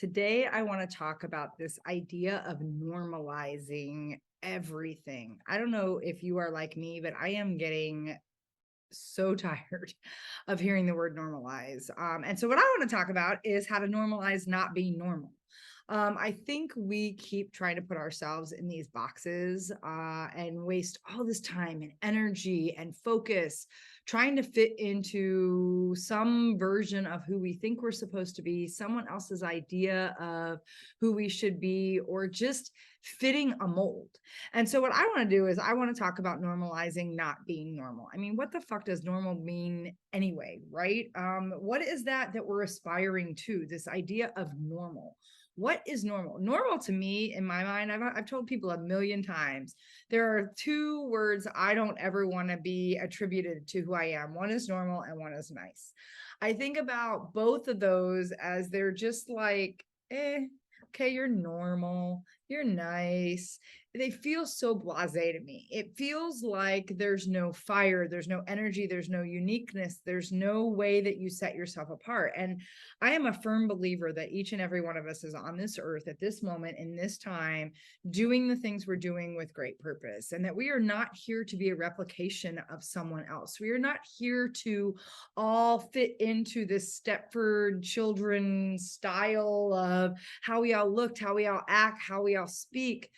Today, I want to talk about this idea of normalizing everything. I don't know if you are like me, but I am getting so tired of hearing the word normalize. And so, what I want to talk about is how to normalize not being normal. I think we keep trying to put ourselves in these boxes and waste all this time and energy and focus trying to fit into some version of who we think we're supposed to be, someone else's idea of who we should be, or just fitting a mold. And so, what I want to do is I want to talk about normalizing not being normal. I mean, what the fuck does normal mean anyway, right? What is that we're aspiring to? This idea of normal. What is normal? Normal to me, in my mind, I've told people a million times, there are two words I don't ever want to be attributed to who I am. One is normal and one is nice. I think about both of those as they're just like, okay, you're normal, you're nice. They feel so blasé to me. It feels like there's no fire, there's no energy, there's no uniqueness, there's no way that you set yourself apart. And I am a firm believer that each and every one of us is on this earth at this moment in this time, doing the things we're doing with great purpose, and that we are not here to be a replication of someone else. We are not here to all fit into this Stepford children style of how we all looked, how we all act, how we all speak.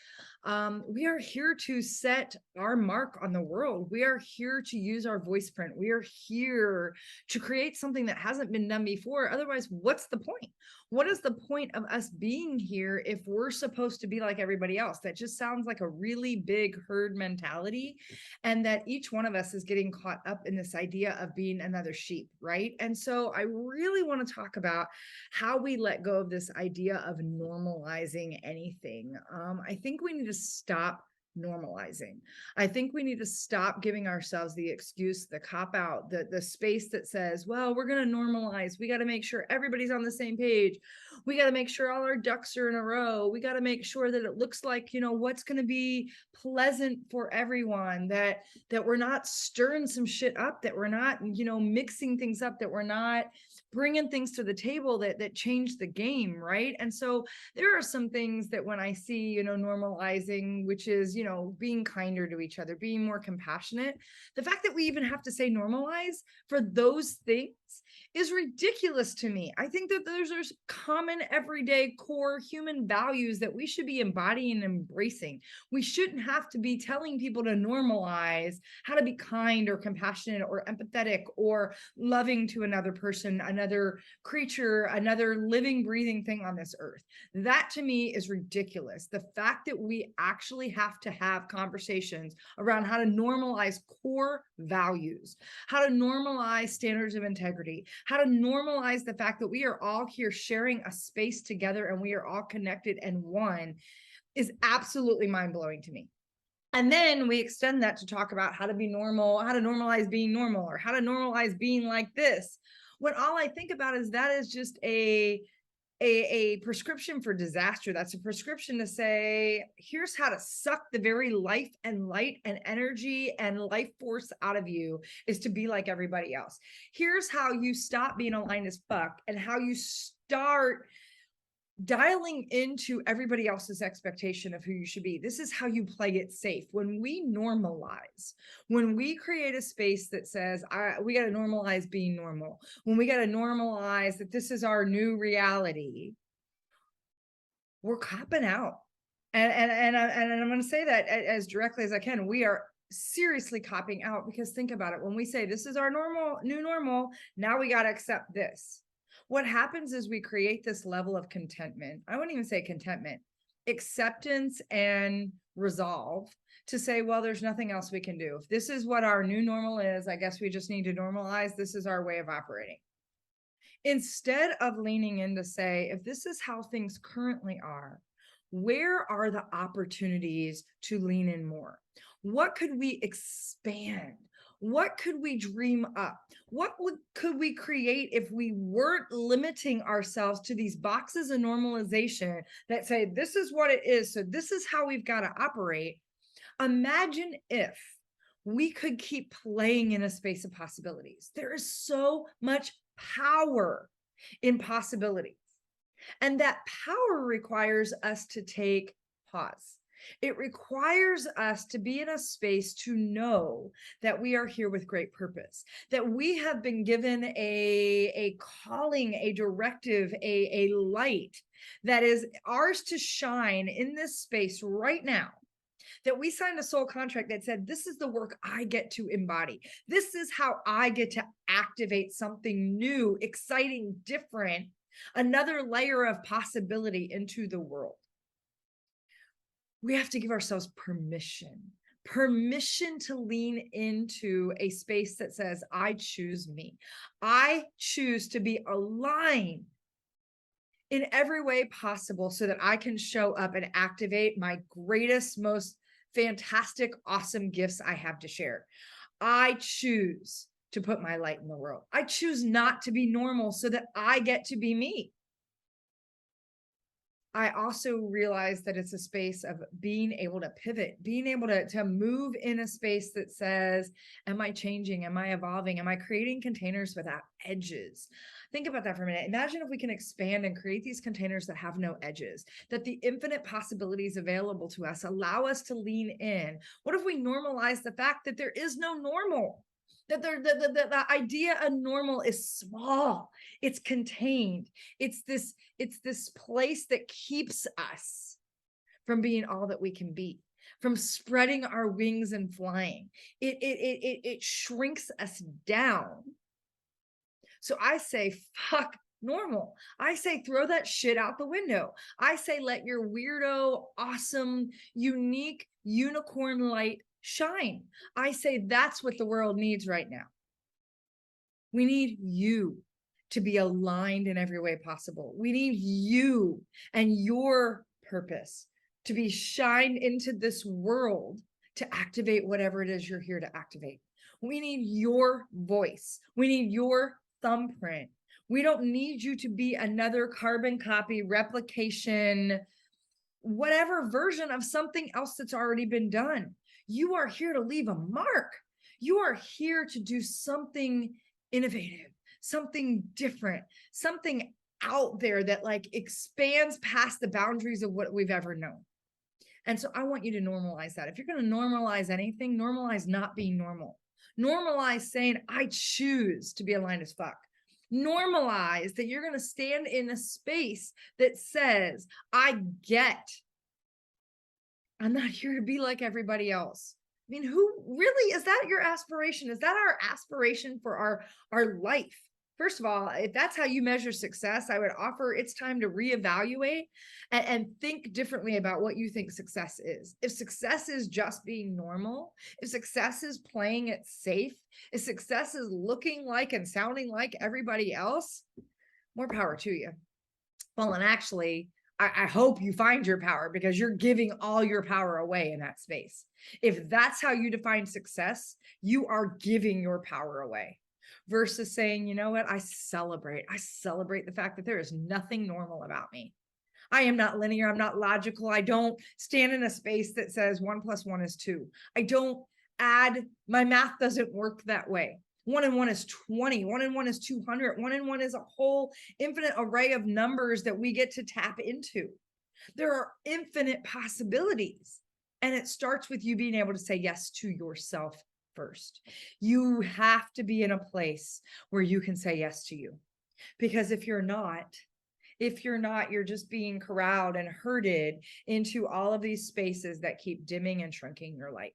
We are here to set our mark on the world. We are here to use our voice print. We are here to create something that hasn't been done before. Otherwise, what's the point? What is the point of us being here if we're supposed to be like everybody else? That just sounds like a really big herd mentality, and that each one of us is getting caught up in this idea of being another sheep, right? And so I really want to talk about how we let go of this idea of normalizing anything. I think we need to stop normalizing. I think we need to stop giving ourselves the excuse, the cop out, the space that says, well, we're going to normalize. We got to make sure everybody's on the same page. We got to make sure all our ducks are in a row. We got to make sure that it looks like, what's going to be pleasant for everyone, that we're not stirring some shit up, that we're not, mixing things up, that we're not bringing things to the table that change the game, right? And so there are some things that when I see, normalizing, which is, being kinder to each other, being more compassionate, the fact that we even have to say normalize for those things is ridiculous to me. I think that there's common everyday core human values that we should be embodying and embracing. We shouldn't have to be telling people to normalize how to be kind or compassionate or empathetic or loving to another person, another creature, another living, breathing thing on this earth. That to me is ridiculous. The fact that we actually have to have conversations around how to normalize core values, how to normalize standards of integrity, how to normalize the fact that we are all here sharing a space together and we are all connected and one is absolutely mind-blowing to me. And then we extend that to talk about how to be normal, how to normalize being normal, or how to normalize being like this. When all I think about is that is just a prescription for disaster. That's a prescription to say, here's how to suck the very life and light and energy and life force out of you is to be like everybody else. Here's how you stop being aligned as fuck and how you start dialing into everybody else's expectation of who you should be. This is how you play it safe. When we normalize, when we create a space that says, we got to normalize being normal, when we got to normalize that this is our new reality, we're copping out. And I'm going to say that as directly as I can. We are seriously copping out, because think about it. When we say this is our new normal, now we got to accept this. What happens is we create this level of contentment. I wouldn't even say contentment, acceptance and resolve to say, well, there's nothing else we can do. If this is what our new normal is, I guess we just need to normalize. This is our way of operating. Instead of leaning in to say, if this is how things currently are, where are the opportunities to lean in more? What could we expand? What could we dream up? Could we create if we weren't limiting ourselves to these boxes of normalization that say, this is what it is, so this is how we've got to operate? Imagine if we could keep playing in a space of possibilities. There is so much power in possibilities. And that power requires us to take pause. It requires us to be in a space to know that we are here with great purpose, that we have been given a calling, a directive, a light that is ours to shine in this space right now. That we signed a soul contract that said, this is the work I get to embody. This is how I get to activate something new, exciting, different, another layer of possibility into the world. We have to give ourselves permission to lean into a space that says, I choose me. I choose to be aligned in every way possible so that I can show up and activate my greatest, most fantastic, awesome gifts I have to share. I choose to put my light in the world. I choose not to be normal so that I get to be me. I also realize that it's a space of being able to pivot, being able to move in a space that says, am I changing? Am I evolving? Am I creating containers without edges? Think about that for a minute. Imagine if we can expand and create these containers that have no edges, that the infinite possibilities available to us allow us to lean in. What if we normalize the fact that there is no normal? That the idea of normal is small, it's contained, it's this place that keeps us from being all that we can be, from spreading our wings and flying. It shrinks us down. So I say, fuck normal. I say, throw that shit out the window. I say, let your weirdo, awesome, unique unicorn light shine. I say, that's what the world needs right now. We need you to be aligned in every way possible. We need you and your purpose to be shined into this world to activate whatever it is you're here to activate. We need your voice. We need your thumbprint. We don't need you to be another carbon copy, replication, whatever version of something else that's already been done. You are here to leave a mark. You are here to do something innovative, something different, something out there that like expands past the boundaries of what we've ever known. And so I want you to normalize that. If you're going to normalize anything, normalize not being normal. Normalize saying, I choose to be aligned as fuck. Normalize that you're going to stand in a space that says, I'm not here to be like everybody else. I mean, who really, is that your aspiration? Is that our aspiration for our life? First of all, if that's how you measure success, I would offer it's time to reevaluate and think differently about what you think success is. If success is just being normal, if success is playing it safe, if success is looking like and sounding like everybody else, more power to you. Well, and actually, I hope you find your power, because you're giving all your power away in that space. If that's how you define success, you are giving your power away. Versus saying, you know what, I celebrate the fact that there is nothing normal about me. I am not linear. I'm not logical. I don't stand in a space that says 1 + 1 is 2. I don't add, my math doesn't work that way. 1 and 1 is 20. 1 and 1 is 200. 1 and 1 is a whole infinite array of numbers that we get to tap into. There are infinite possibilities. And it starts with you being able to say yes to yourself first. You have to be in a place where you can say yes to you. Because if you're not, you're just being corralled and herded into all of these spaces that keep dimming and shrinking your light.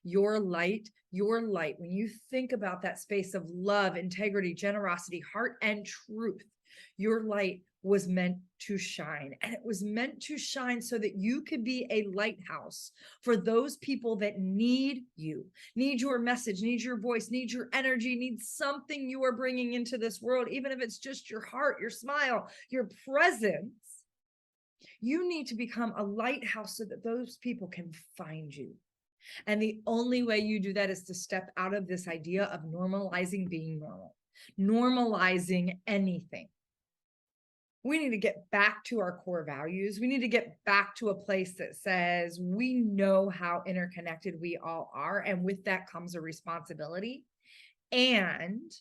Your light, when you think about that space of love, integrity, generosity, heart, and truth, your light was meant to shine. And it was meant to shine so that you could be a lighthouse for those people that need you, need your message, need your voice, need your energy, need something you are bringing into this world, even if it's just your heart, your smile, your presence. You need to become a lighthouse so that those people can find you. And the only way you do that is to step out of this idea of normalizing being normal, normalizing anything. We need to get back to our core values. We need to get back to a place that says we know how interconnected we all are. And with that comes a responsibility. And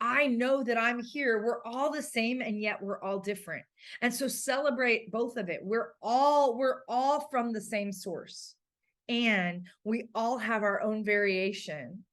I know that I'm here. We're all the same and yet we're all different. And so celebrate both of it. We're all from the same source. And we all have our own variation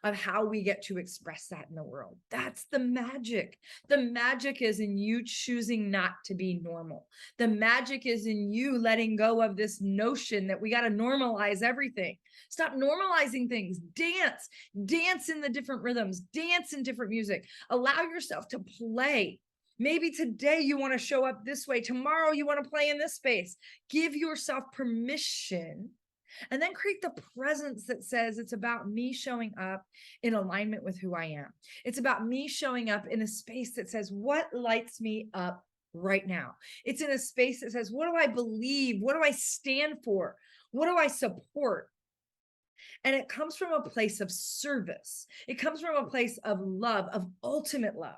of how we get to express that in the world. That's the magic. The magic is in you choosing not to be normal. The magic is in you letting go of this notion that we got to normalize everything. Stop normalizing things. Dance in the different rhythms, dance in different music. Allow yourself to play. Maybe today you want to show up this way. Tomorrow you want to play in this space. Give yourself permission. And then create the presence that says it's about me showing up in alignment with who I am. It's about me showing up in a space that says, what lights me up right now? It's in a space that says, what do I believe? What do I stand for? What do I support? And it comes from a place of service. It comes from a place of love, of ultimate love.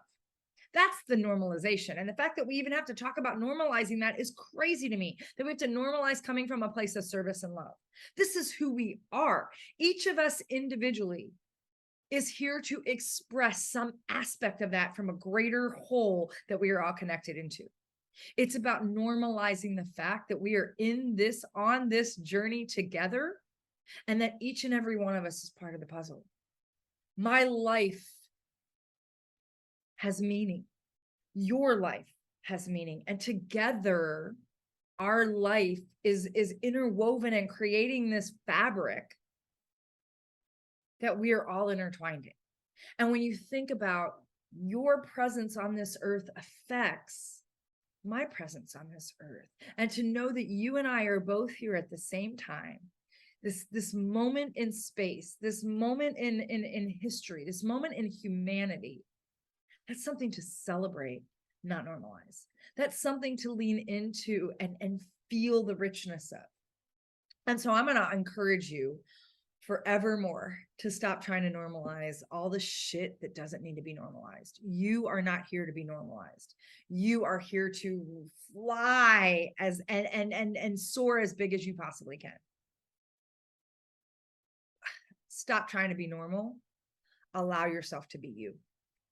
That's the normalization. And the fact that we even have to talk about normalizing that is crazy to me, that we have to normalize coming from a place of service and love. This is who we are. Each of us individually is here to express some aspect of that from a greater whole that we are all connected into. It's about normalizing the fact that we are on this journey together, and that each and every one of us is part of the puzzle. My life has meaning. Your life has meaning. And together, our life is interwoven and creating this fabric that we are all intertwined in. And when you think about your presence on this earth affects my presence on this earth, and to know that you and I are both here at the same time, this moment in space, this moment in history, this moment in humanity, that's something to celebrate, not normalize. That's something to lean into and feel the richness of. And so I'm going to encourage you forevermore to stop trying to normalize all the shit that doesn't need to be normalized. You are not here to be normalized. You are here to fly and soar as big as you possibly can. Stop trying to be normal. Allow yourself to be you.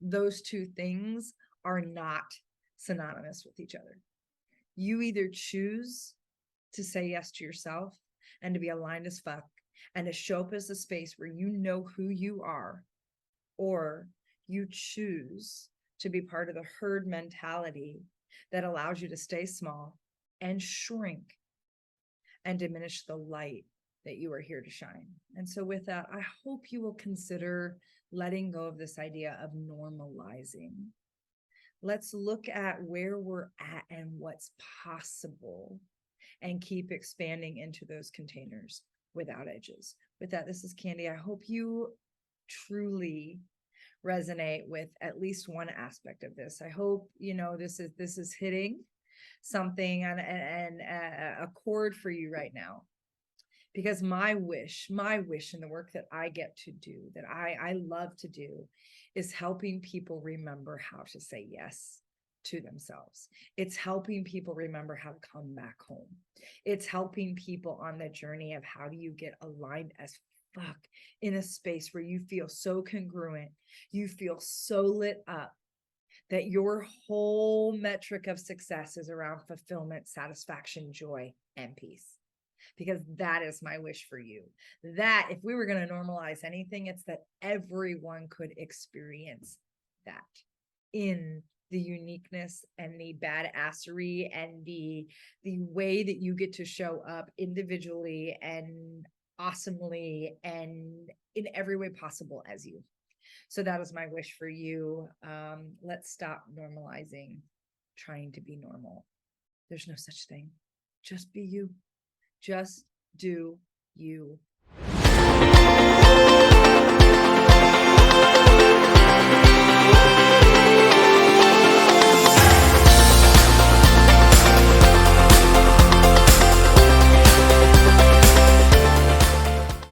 Those two things are not synonymous with each other. You either choose to say yes to yourself and to be aligned as fuck and to show up as a space where you know who you are, or you choose to be part of the herd mentality that allows you to stay small and shrink and diminish the light that you are here to shine. And so with that, I hope you will consider letting go of this idea of normalizing. Let's look at where we're at and what's possible and keep expanding into those containers without edges. With that, this is Candy. I hope you truly resonate with at least one aspect of this. I hope, this is hitting something and a chord for you right now. Because my wish in the work that I get to do, that I love to do, is helping people remember how to say yes to themselves. It's helping people remember how to come back home. It's helping people on the journey of how do you get aligned as fuck in a space where you feel so congruent, you feel so lit up, that your whole metric of success is around fulfillment, satisfaction, joy, and peace. Because that is my wish for you. That if we were going to normalize anything, it's that everyone could experience that in the uniqueness and the badassery and the way that you get to show up individually and awesomely and in every way possible as you. So that is my wish for you. Let's stop normalizing trying to be normal. There's no such thing. Just be you. Just do you.